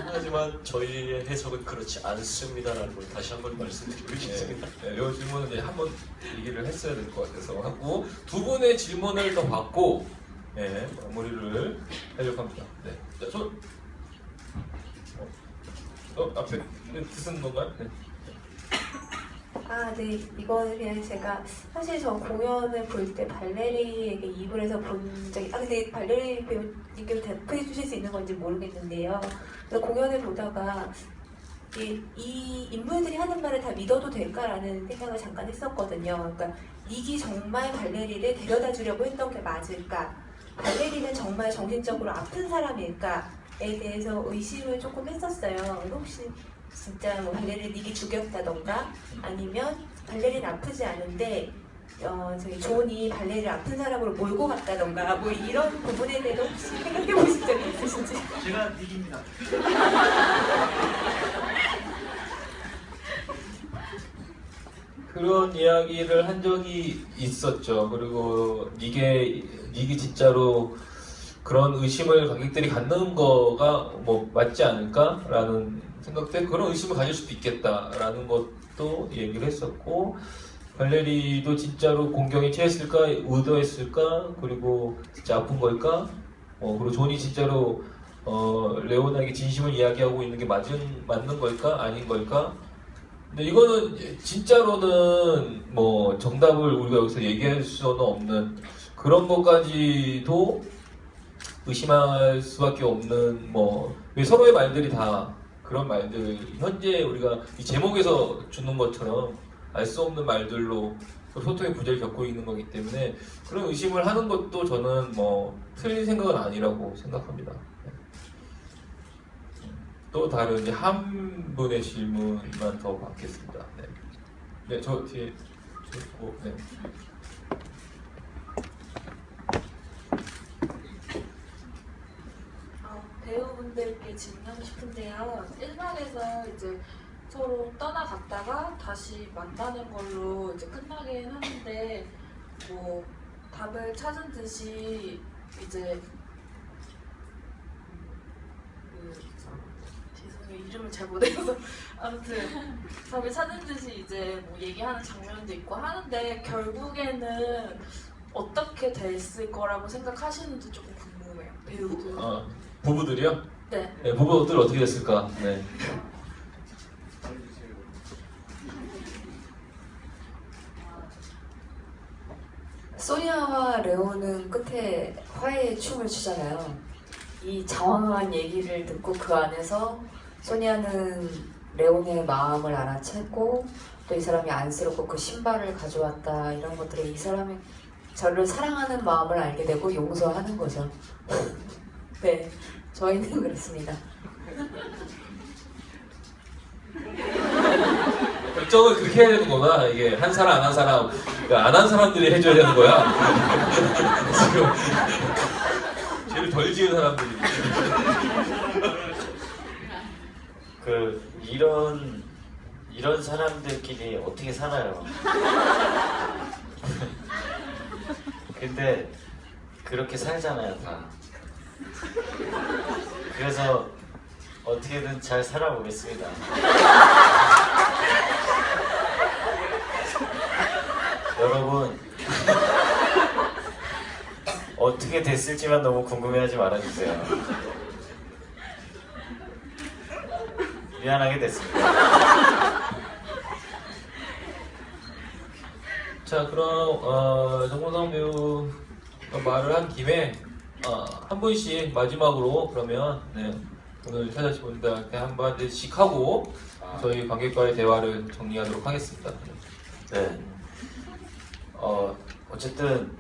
하지만 저희의 해석은 그렇지 않습니다라는 걸 다시 한번 말씀드리고 싶습니다. 네, 이 질문은 이제 한번 얘기를 했어야 될 것 같아서 하고 두 분의 질문을 더 받고 마무리를 하려고 합니다. 네. 자, 앞에 뜻은 건가요? 네. 아, 네. 이거는 그냥 제가 사실 저 공연을 볼 때 발레리에게 입을 해서 본 적이 근데 발레리 배우님께서 대표해 주실 수 있는 건지 모르겠는데요. 그래서 공연을 보다가 이 인물들이 하는 말을 다 믿어도 될까라는 생각을 잠깐 했었거든요. 그러니까 닉이 정말 발레리를 데려다 주려고 했던 게 맞을까? 발레리는 정말 정신적으로 아픈 사람일까에 대해서 의심을 조금 했었어요. 혹시 진짜 뭐 발레리를 닉이 죽였다던가 아니면 발레리는 아프지 않은데 저희 존이 발레리를 아픈 사람으로 몰고 갔다던가 뭐 이런 부분에 대해서 혹시 생각해 보신 적이 있으신지? 제가 닉입니다. 그런 이야기를 한 적이 있었죠. 그리고 닉이 진짜로 그런 의심을 관객들이 갖는 거가 뭐 맞지 않을까라는 생각 때문에 그런 의심을 가질 수도 있겠다라는 것도 얘기를 했었고, 발레리도 진짜로 공경에 처했을까, 의도했을까, 그리고 진짜 아픈 걸까, 그리고 존이 진짜로 레오나에게 진심을 이야기하고 있는 게 맞는 걸까, 아닌 걸까. 근데 이거는 진짜로는 뭐 정답을 우리가 여기서 얘기할 수는 없는 그런 것까지도 의심할 수밖에 없는 왜 서로의 말들이 다 그런 말들, 현재 우리가 이 제목에서 주는 것처럼 알 수 없는 말들로 소통의 부재를 겪고 있는 거기 때문에 그런 의심을 하는 것도 저는 틀린 생각은 아니라고 생각합니다. 또 다른 이제 한 분의 질문만 더 받겠습니다. 네, 저 뒤에 네. 배우분들께 질문하고 싶은데요. 1막에서 이제 서로 떠나갔다가 다시 만나는 걸로 이제 끝나긴 하는데 뭐 답을 찾은 듯이 이제 죄송해요, 이름을 잘 못해서 아무튼 답을 찾은 듯이 이제 뭐 얘기하는 장면도 있고 하는데 결국에는 어떻게 됐을 거라고 생각하시는지 조금 궁금해요, 배우들. 부부들이요? 네. 네, 부부들 어떻게 됐을까? 네. 소니아와 레오는 끝에 화해의 춤을 추잖아요. 이 장황한 얘기를 듣고 그 안에서 소니아는 레온의 마음을 알아챘고 또 이 사람이 안쓰럽고 그 신발을 가져왔다, 이런 것들이 이 사람이 저를 사랑하는 마음을 알게 되고 용서하는 거죠. 네, 저희는 그렇습니다. 결정을 그렇게 해야 되는구나. 이게 한 사람 안 한 사람, 안 한 사람들이 해줘야 되는 거야. 지금 죄를 덜 지은 사람들이. 이런 사람들끼리 어떻게 살아요? 근데 그렇게 살잖아요, 다. 그래서 어떻게든 잘 살아보겠습니다. 여러분, 어떻게 됐을지만 너무 궁금해하지 말아주세요. 미안하게 됐습니다. 자, 그럼 정문성 배우가 말을 한 김에 한 분씩 마지막으로 그러면 오늘 찾아주신 분들한테 한 마디씩 하고 저희 관객과의 대화를 정리하도록 하겠습니다. 네. 어쨌든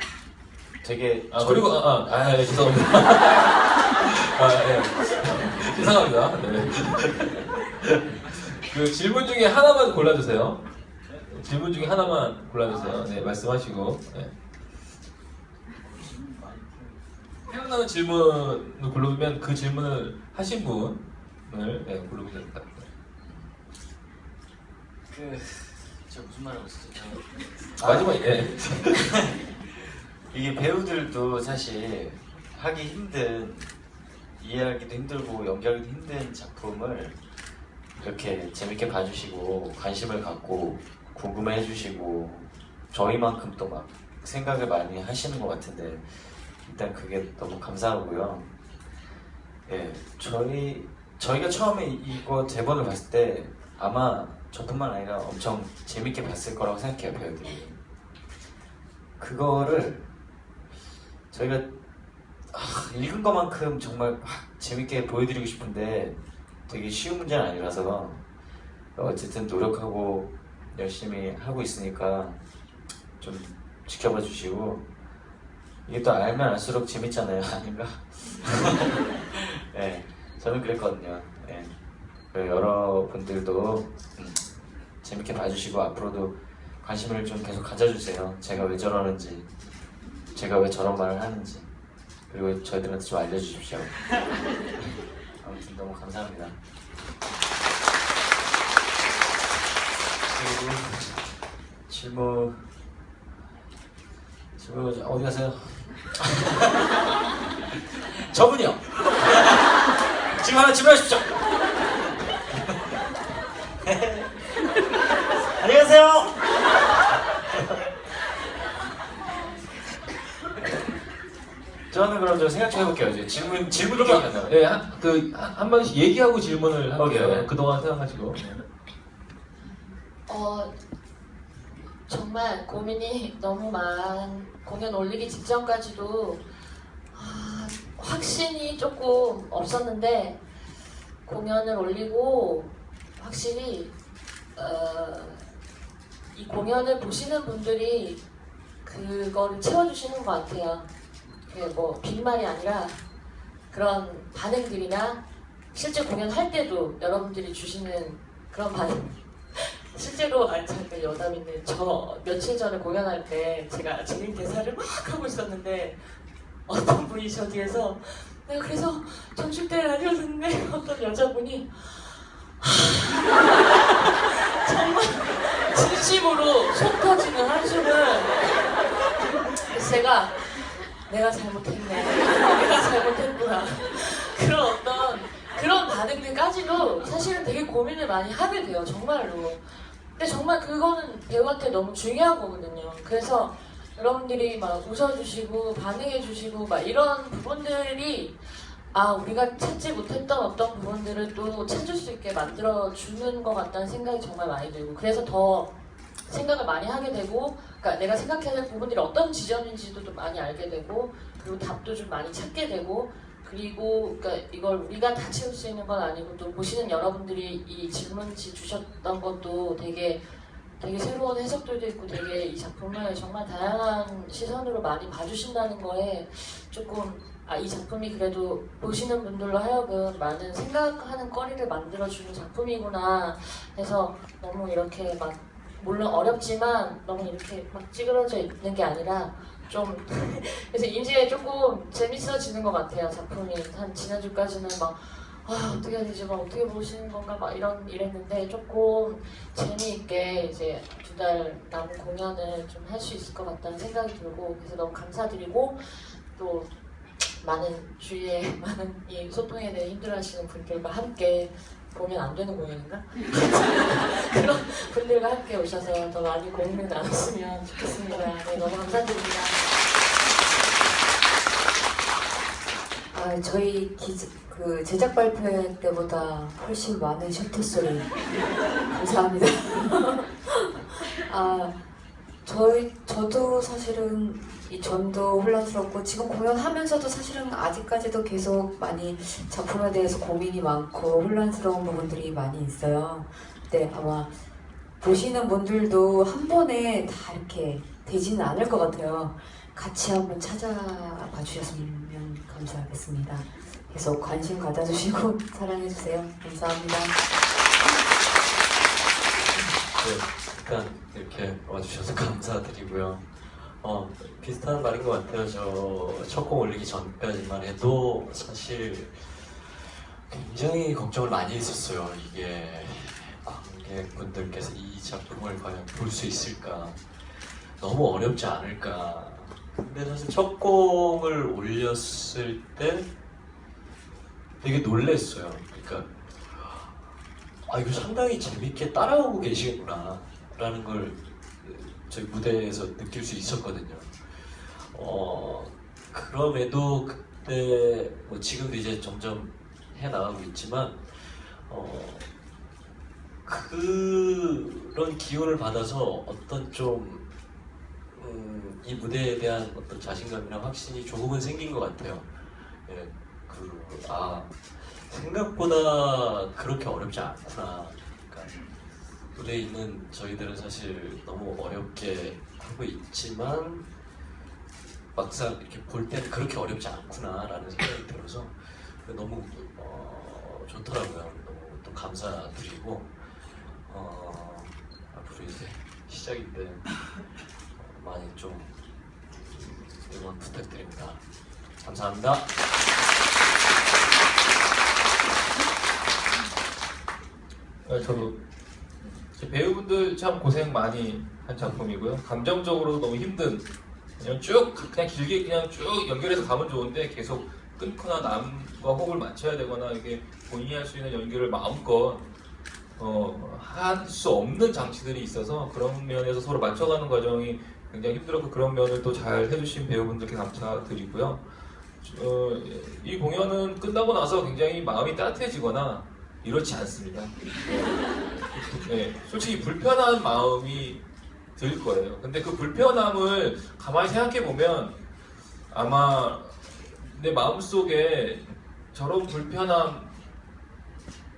되게 그리고 네, 죄송합니다. 네. 죄송합니다. 네. 그 질문 중에 하나만 골라주세요. 질문 중에 하나만 골라주세요. 네, 말씀하시고. 네. 생각나는 질문을 골라주면 그 질문을 하신 분을 고르면 됩니다. 저 무슨 말 하고 있었죠? 마지막에 이게 배우들도 사실 하기 힘든, 이해하기도 힘들고 연기하기도 힘든 작품을 이렇게 재밌게 봐주시고 관심을 갖고 궁금해 해주시고 저희만큼 또 막 생각을 많이 하시는 것 같은데 일단 그게 너무 감사하고요. 예, 저희가 처음에 이거 대본을 봤을 때 아마 저뿐만 아니라 엄청 재밌게 봤을 거라고 생각해요, 배우들이. 그거를 저희가 읽은 것만큼 정말 막 재밌게 보여드리고 싶은데 되게 쉬운 문제는 아니라서 어쨌든 노력하고 열심히 하고 있으니까 좀 지켜봐 주시고 이게 또 알면 알수록 재밌잖아요. 아닌가? 네, 저는 그랬거든요. 네. 여러분들도 재밌게 봐주시고 앞으로도 관심을 좀 계속 가져주세요. 제가 왜 저러는지, 제가 왜 저런 말을 하는지, 그리고 저희들한테 좀 알려주십시오. 아무튼 너무 감사합니다. 그리고 질문 어디 가세요? 저분이요. 지금 하나 질문하십시오. 안녕하세요. 저는 그럼 저 생각 좀 해볼게요. 이제 질문이 기억이 안 나요. 네, 한 번씩 얘기하고 질문을 할게요. 오케이. 그동안 생각하시고. 정말 고민이 너무 공연 올리기 직전까지도 확신이 조금 없었는데 공연을 올리고 확실히 이 공연을 보시는 분들이 그거를 채워주시는 것 같아요. 그게 뭐 빈말이 아니라 그런 반응들이나 실제 공연할 때도 여러분들이 주시는 그런 반응. 실제로 잠깐 여담인데 저 며칠 전에 공연할 때 제가 재밌는 대사를 막 하고 있었는데 어떤 분이 저 뒤에서 내가 그래서 전출 때를 알려줬는데 어떤 여자분이 정말 진심으로 속 터지는 한숨을 그래서 내가 잘못했네, 내가 잘못했구나 그런 반응들까지도 사실은 되게 고민을 많이 하게 돼요, 정말로. 근데 정말 그거는 배우한테 너무 중요한 거거든요. 그래서 여러분들이 막 웃어주시고 반응해주시고 막 이런 부분들이 우리가 찾지 못했던 어떤 부분들을 또 찾을 수 있게 만들어주는 것 같다는 생각이 정말 많이 들고, 그래서 더 생각을 많이 하게 되고, 그러니까 내가 생각해야 될 부분들이 어떤 지점인지도 좀 많이 알게 되고, 그리고 답도 좀 많이 찾게 되고, 그리고 그러니까 이걸 우리가 다 채울 수 있는 건 아니고 또 보시는 여러분들이 이 질문지 주셨던 것도 되게 새로운 해석들도 있고 되게 이 작품을 정말 다양한 시선으로 많이 봐주신다는 거에 조금 이 작품이 그래도 보시는 분들로 하여금 많은 생각하는 거리를 만들어주는 작품이구나 해서 너무 이렇게 막 물론 어렵지만 너무 이렇게 막 찌그러져 있는 게 아니라 좀 그래서 이제 조금 재밌어지는 것 같아요. 작품이 한 지난주까지는 막 어떻게 해야 되지, 막 어떻게 보시는 건가 막 이랬는데 조금 재미있게 이제 2달 남은 공연을 좀 할 수 있을 것 같다는 생각이 들고, 그래서 너무 감사드리고, 또 많은 주위에 많은 이 소통에 대해 힘들어하시는 분들과 함께 보면 안 되는 공연인가? 그런 분들과 함께 오셔서 더 많이 고민을 나눴으면 좋겠습니다. 네, 너무 감사드립니다. 저희 제작 발표 때보다 훨씬 많은 셔터 소리 감사합니다. 저도 사실은 이 전도 혼란스럽고 지금 공연하면서도 사실은 아직까지도 계속 많이 작품에 대해서 고민이 많고 혼란스러운 부분들이 많이 있어요. 근데 아마 보시는 분들도 한 번에 다 이렇게 되지는 않을 것 같아요. 같이 한번 찾아봐 주셨으면 감사하겠습니다. 계속 관심 가져주시고 사랑해주세요. 감사합니다. 네, 일단 이렇게 와주셔서 감사드리고요. 비슷한 말인 것 같아요. 저 첫 곡 올리기 전까지만 해도 사실 굉장히 걱정을 많이 했었어요. 이게 관객분들께서 이 작품을 과연 볼 수 있을까, 너무 어렵지 않을까, 근데 사실 첫 곡을 올렸을 때 되게 놀랬어요. 그러니까 아 이거 상당히 재밌게 따라오고 계시구나 라는 걸 저희 무대에서 느낄 수 있었거든요. 그럼에도 그때 뭐 지금도 이제 점점 해나가고 있지만 그런 기운을 받아서 어떤 좀 이 무대에 대한 어떤 자신감이나 확신이 조금은 생긴 것 같아요. 예, 생각보다 그렇게 어렵지 않구나. 그러니까 무대에 있는 저희들은 사실 너무 어렵게 하고 있지만 막상 이렇게 볼 때는 그렇게 어렵지 않구나라는 생각이 들어서 너무 좋더라고요. 너무 또 감사드리고 앞으로 이제 시작인데 많이 좀 응원 부탁드립니다. 감사합니다. 저도 배우분들 참 고생 많이 한 작품이고요. 감정적으로 너무 힘든 그냥 길게 그냥 쭉 연결해서 가면 좋은데 계속 끊거나 남과 호흡을 맞춰야 되거나 이게 본인이 할 수 있는 연결을 마음껏 할 수 없는 장치들이 있어서 그런 면에서 서로 맞춰가는 과정이 굉장히 힘들었고 그런 면을 또 잘 해주신 배우분들께 감사드리고요. 이 공연은 끝나고 나서 굉장히 마음이 따뜻해지거나 이렇지 않습니다. 네, 솔직히 불편한 마음이 들 거예요. 근데 그 불편함을 가만히 생각해 보면 아마 내 마음속에 저런 불편함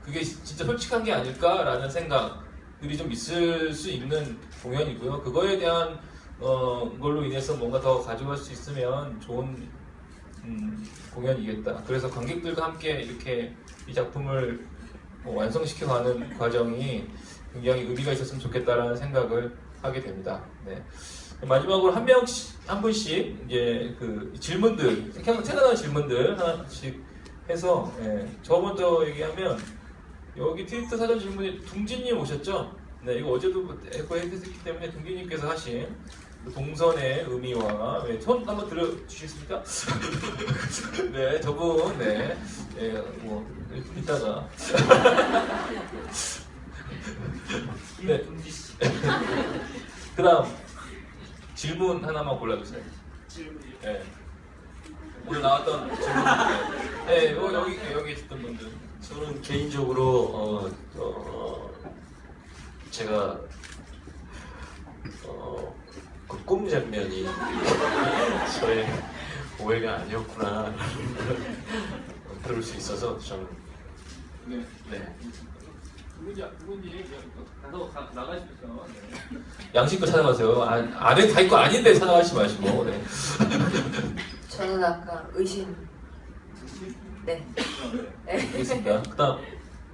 그게 진짜 솔직한 게 아닐까라는 생각들이 좀 있을 수 있는 공연이고요. 그거에 대한 걸로 인해서 뭔가 더 가져갈 수 있으면 좋은 공연이겠다. 그래서 관객들과 함께 이렇게 이 작품을 완성시켜가는 과정이 굉장히 의미가 있었으면 좋겠다라는 생각을 하게 됩니다. 네. 마지막으로 한 분씩 이제 그 질문들, 생각나는 질문들 하나씩 해서 저 먼저 얘기하면 여기 트위터 사전 질문에 둥지님 오셨죠? 네, 이거 어제도 했기 때문에 둥지님께서 하신 동선의 의미와 손 한번 들어주시겠습니까? 네, 저분 뭐 이따가 네. 그다음 질문 하나만 골라주세요. 질문이요? 네. 오늘 나왔던 질문. 네, 여기 있었던 분들. 저는 개인적으로 제가 그 꿈 장면이 저의 오해가 아니었구나 들을 수 있어서 저는 네. 그분이 나가시면서 양심껏 찾아가세요. 안에 다 있고 아닌데 찾아가지 마시고. 네. 저는 아까 의심. 네. 알겠습니다. 그다음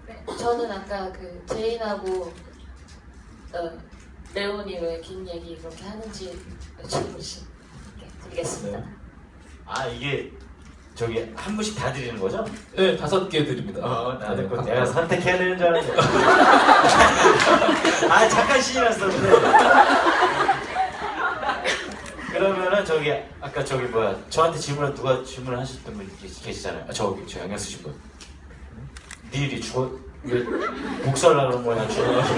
네, 저는 아까 그 제인하고 레온이 왜 긴 얘기 그렇게 하는지 여쭤보시 드리겠습니다. 네. 아 이게 저기 한 분씩 다 드리는 거죠? 네, 5개 드립니다. 나는 꼭 내가 선택해야 되는 줄 알았는데. 아 잠깐 신이 났었는데. 그러면은 저기 아까 저기 뭐야 저한테 누가 질문을 하셨던 분 계시잖아요. 저 영향 쓰신 분. 니들이 왜 복수하려고 그런 거냐 죽어가지고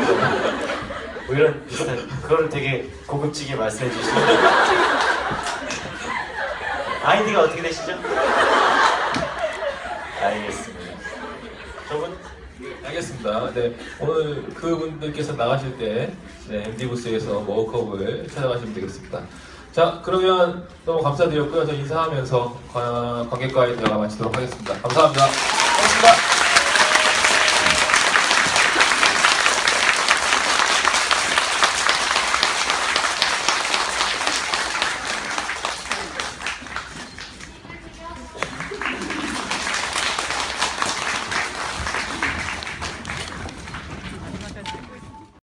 뭐 이런 비슷한 그거를 되게 고급지게 말씀해 주시고 아이디가 어떻게 되시죠? 알겠습니다. 저분? 알겠습니다. 네, 오늘 그분들께서 나가실 때 MD 부스에서 워크업을 찾아가시면 되겠습니다. 자, 그러면 너무 감사드렸고요. 저 인사하면서 관객과의 대화 마치도록 하겠습니다. 감사합니다. 고맙습니다.